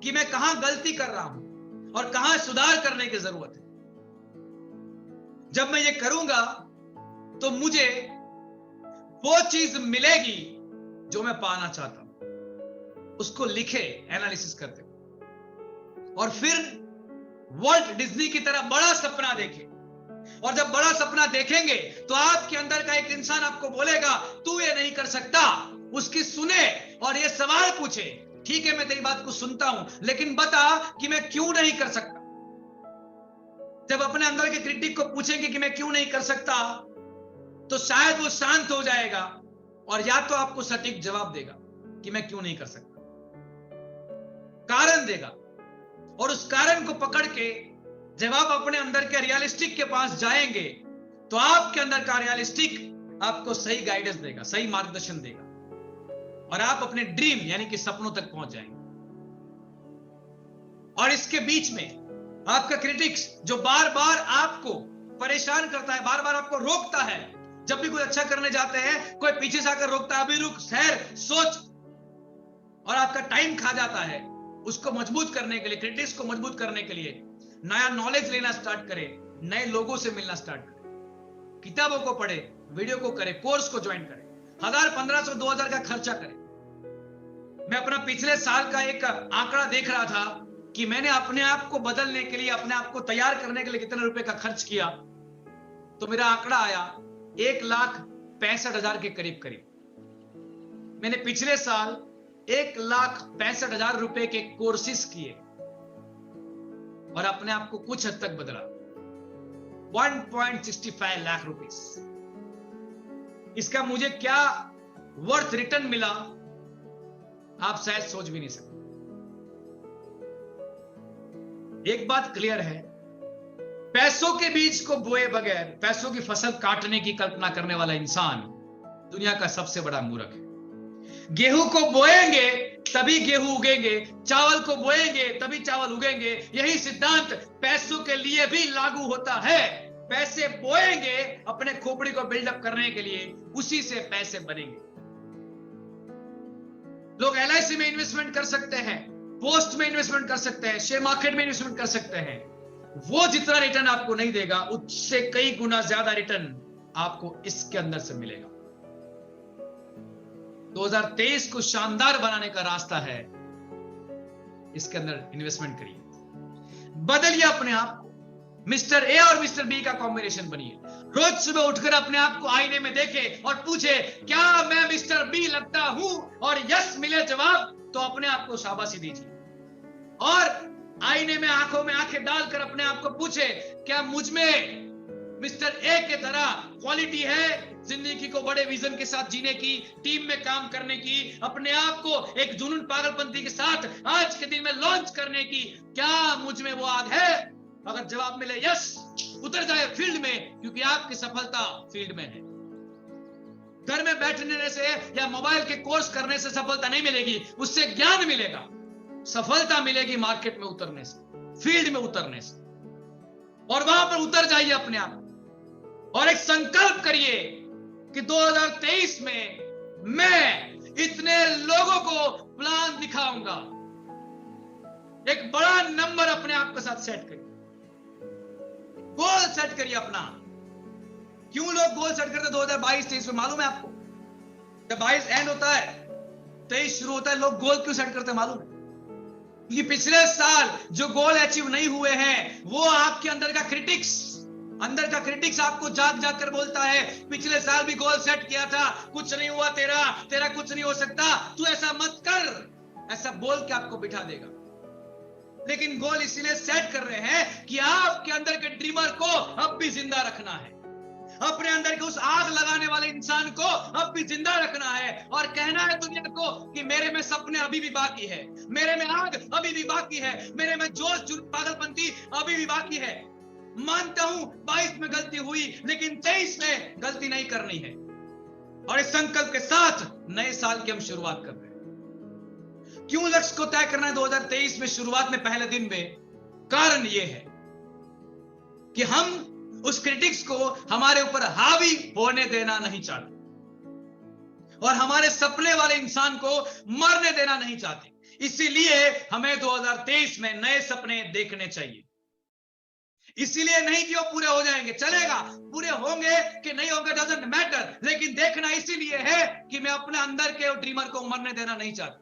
कि मैं कहां गलती कर रहा हूं और कहां सुधार करने की जरूरत है। जब मैं ये करूंगा तो मुझे वो चीज मिलेगी जो मैं पाना चाहता हूं। उसको लिखे, एनालिसिस करते और फिर वॉल्ट डिज्नी की तरह बड़ा सपना देखें। और जब बड़ा सपना देखेंगे तो आपके अंदर का एक इंसान आपको बोलेगा तू ये नहीं कर सकता। उसकी सुने और ये सवाल पूछे, ठीक है मैं तेरी बात को सुनता हूं, लेकिन बता कि मैं क्यों नहीं कर सकता। जब अपने अंदर के क्रिटिक को पूछेंगे कि मैं क्यों नहीं कर सकता, तो शायद वो शांत हो जाएगा और या तो आपको सटीक जवाब देगा कि मैं क्यों नहीं कर सकता, कारण देगा। और उस कारण को पकड़ के जब आप अपने अंदर के रियलिस्टिक के पास जाएंगे तो आपके अंदर का रियलिस्टिक आपको सही गाइडेंस देगा, सही मार्गदर्शन देगा और आप अपने ड्रीम यानी कि सपनों तक पहुंच जाएंगे। और इसके बीच में आपका क्रिटिक्स जो बार बार आपको परेशान करता है, बार बार आपको रोकता है, जब भी कोई अच्छा करने जाते हैं कोई पीछे से आकर रोकता है, अभी रुक, ठहर, सोच, और आपका टाइम खा जाता है। उसको मजबूत करने के लिए, क्रिटिक्स को मजबूत करने के लिए नया नॉलेज लेना स्टार्ट करें, नए लोगों से मिलना स्टार्ट करें, किताबों को पढ़े, वीडियो को करें, कोर्स को ज्वाइन करें, 1000, 1500, 2000 का खर्चा करें। मैं अपना पिछले साल का एक आंकड़ा देख रहा था कि मैंने अपने आप को बदलने के लिए, अपने आप को तैयार करने के लिए कितने रुपए का खर्च किया, तो मेरा आंकड़ा आया 1,65,000 के करीब करीब। मैंने पिछले साल 1,65,000 रुपए के कोर्सेस किए और अपने आप को कुछ हद तक बदला। 1.65 लाख रुपीस। इसका मुझे क्या वर्थ रिटर्न मिला आप शायद सोच भी नहीं सकते। एक बात क्लियर है, पैसों के बीज को बोए बगैर पैसों की फसल काटने की कल्पना करने वाला इंसान दुनिया का सबसे बड़ा मूर्ख है। गेहूं को बोएंगे तभी गेहूं उगेंगे, चावल को बोएंगे तभी चावल उगेंगे। यही सिद्धांत पैसों के लिए भी लागू होता है। पैसे बोएंगे अपने खोपड़ी को बिल्डअप करने के लिए, उसी से पैसे बनेंगे। लोग LIC में इन्वेस्टमेंट कर सकते हैं, पोस्ट में इन्वेस्टमेंट कर सकते हैं, शेयर मार्केट में इन्वेस्टमेंट कर सकते हैं। वो जितना रिटर्न आपको नहीं देगा, उससे कई गुना ज्यादा रिटर्न आपको इसके अंदर से मिलेगा। 2023 को शानदार बनाने का रास्ता है, इसके अंदर इन्वेस्टमेंट करिए, बदलिए अपने आप को। मिस्टर ए और मिस्टर बी का कॉम्बिनेशन बनिए। रोज सुबह उठकर अपने आप को आईने में देखे और पूछे, क्या मैं मिस्टर बी लगता हूं? और यस मिले जवाब तो अपने आप को शाबाशी दीजिए। और आईने में आंखों में आंखें डालकर अपने आप को पूछे, क्या मुझ में मिस्टर ए के तरह क्वालिटी है जिंदगी को बड़े विजन के साथ जीने की, टीम में काम करने की, अपने आप को एक जुनून पागलपंती के साथ आज के दिन में लॉन्च करने की? क्या मुझ में वो आग है? अगर जवाब मिले यस, उतर जाए फील्ड में, क्योंकि आपकी सफलता फील्ड में है। घर में बैठने से या मोबाइल के कोर्स करने से सफलता नहीं मिलेगी, उससे ज्ञान मिलेगा। सफलता मिलेगी मार्केट में उतरने से, फील्ड में उतरने से। और वहां पर उतर जाइए अपने आप और एक संकल्प करिए कि 2023 में मैं इतने लोगों को प्लान दिखाऊंगा। एक बड़ा नंबर अपने आप के साथ सेट करिए, गोल सेट करिए अपना। क्यों लोग गोल सेट करते 2022-23 में? मालूम है आपको? जब 22 एंड होता है, 23 शुरू होता है, लोग गोल क्यों सेट करते हैं मालूम है? क्योंकि पिछले साल जो गोल अचीव नहीं हुए हैं, वो आपके अंदर का क्रिटिक्स आपको जाग जाग कर बोलता है, पिछले साल भी गोल सेट किया था, कुछ नहीं हुआ, तेरा कुछ नहीं हो सकता, तू ऐसा मत कर। ऐसा बोल के आपको बिठा देगा। लेकिन गोल इसीलिए सेट कर रहे हैं कि आपके अंदर के ड्रीमर को अब भी जिंदा रखना है, अपने अंदर के उस आग लगाने वाले इंसान को अब भी जिंदा रखना है और कहना है दुनिया को कि मेरे में सपने अभी भी बाकी है, मेरे में आग अभी भी बाकी है, मेरे में जोश जुनून पागलपंती अभी भी बाकी है। मानता हूं 22 में गलती हुई, लेकिन 23 में गलती नहीं करनी है। और इस संकल्प के साथ नए साल की हम शुरुआत कर रहे हैं। क्यों लक्ष्य को तय करना है 2023 में शुरुआत में पहले दिन में? कारण यह है कि हम उस क्रिटिक्स को हमारे ऊपर हावी होने देना नहीं चाहते और हमारे सपने वाले इंसान को मरने देना नहीं चाहते। इसीलिए हमें 2023 में नए सपने देखने चाहिए। इसीलिए नहीं कि वो पूरे हो जाएंगे, चलेगा, पूरे होंगे कि नहीं होंगे डजंट मैटर, लेकिन देखना इसीलिए है कि मैं अपने अंदर के ड्रीमर को मरने देना नहीं चाहता।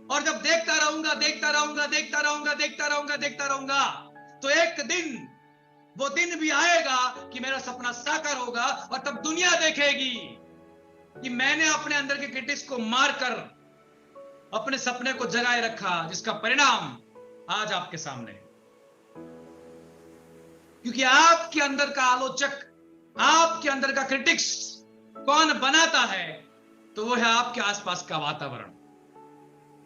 और जब देखता रहूंगा तो एक दिन वो दिन भी आएगा कि मेरा सपना साकार होगा और तब दुनिया देखेगी कि मैंने अपने अंदर के क्रिटिक्स को मारकर अपने सपने को जगाए रखा, जिसका परिणाम आज आपके सामने है। क्योंकि आपके अंदर का आलोचक, आपके अंदर का क्रिटिक्स कौन बनाता है? तो वो है आपके आसपास का वातावरण।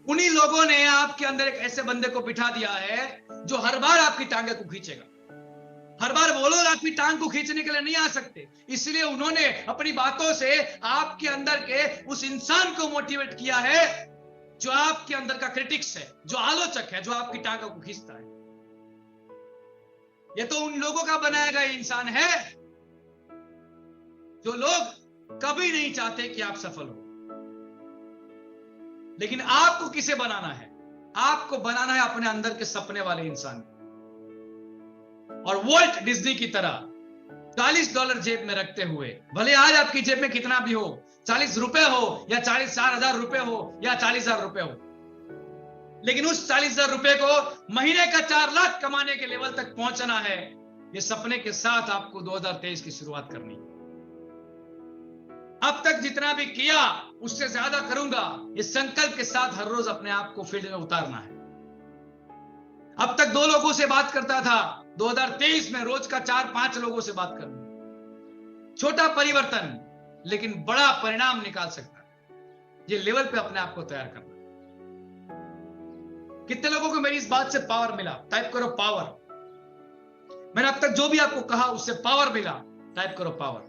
उन्हीं लोगों ने आपके अंदर एक ऐसे बंदे को बिठा दिया है जो हर बार आपकी टांगे को खींचेगा। हर बार वो लोग आपकी टांग को खींचने के लिए नहीं आ सकते, इसलिए उन्होंने अपनी बातों से आपके अंदर के उस इंसान को मोटिवेट किया है जो आपके अंदर का क्रिटिक्स है, जो आलोचक है, जो आपकी टांगों को खींचता है। ये तो उन लोगों का बनाया गया इंसान है जो लोग कभी नहीं चाहते कि आप सफल हो। लेकिन आपको किसे बनाना है? आपको बनाना है अपने अंदर के सपने वाले इंसान को। और वॉल्ट डिज्नी की तरह $40 जेब में रखते हुए, भले आज आपकी जेब में कितना भी हो, 40 रुपए हो या 40,000 रुपए हो या 40,000 रुपए हो, लेकिन उस 40,000 रुपए को महीने का 4 लाख कमाने के लेवल तक पहुंचना है। ये सपने के साथ आपको 2023 की शुरुआत करनी है। अब तक जितना भी किया उससे ज्यादा करूंगा, इस संकल्प के साथ हर रोज अपने आप को फील्ड में उतारना है। अब तक 2 लोगों से बात करता था, 2023 में रोज का 4-5 लोगों से बात करना। छोटा परिवर्तन लेकिन बड़ा परिणाम निकाल सकता है। ये लेवल पे अपने आप को तैयार करना। कितने लोगों को मेरी इस बात से पावर मिला? टाइप करो पावर। मैंने अब तक जो भी आपको कहा उससे पावर मिला, टाइप करो power.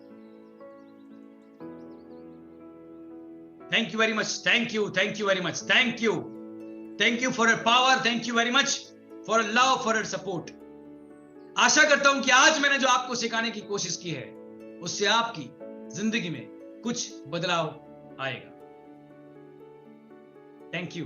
Thank you very much, thank you very much, thank you for your power, thank you very much for love, for your support. आशा करता हूं कि आज मैंने जो आपको सिखाने की कोशिश की है उससे आपकी जिंदगी में कुछ बदलाव आएगा। Thank you.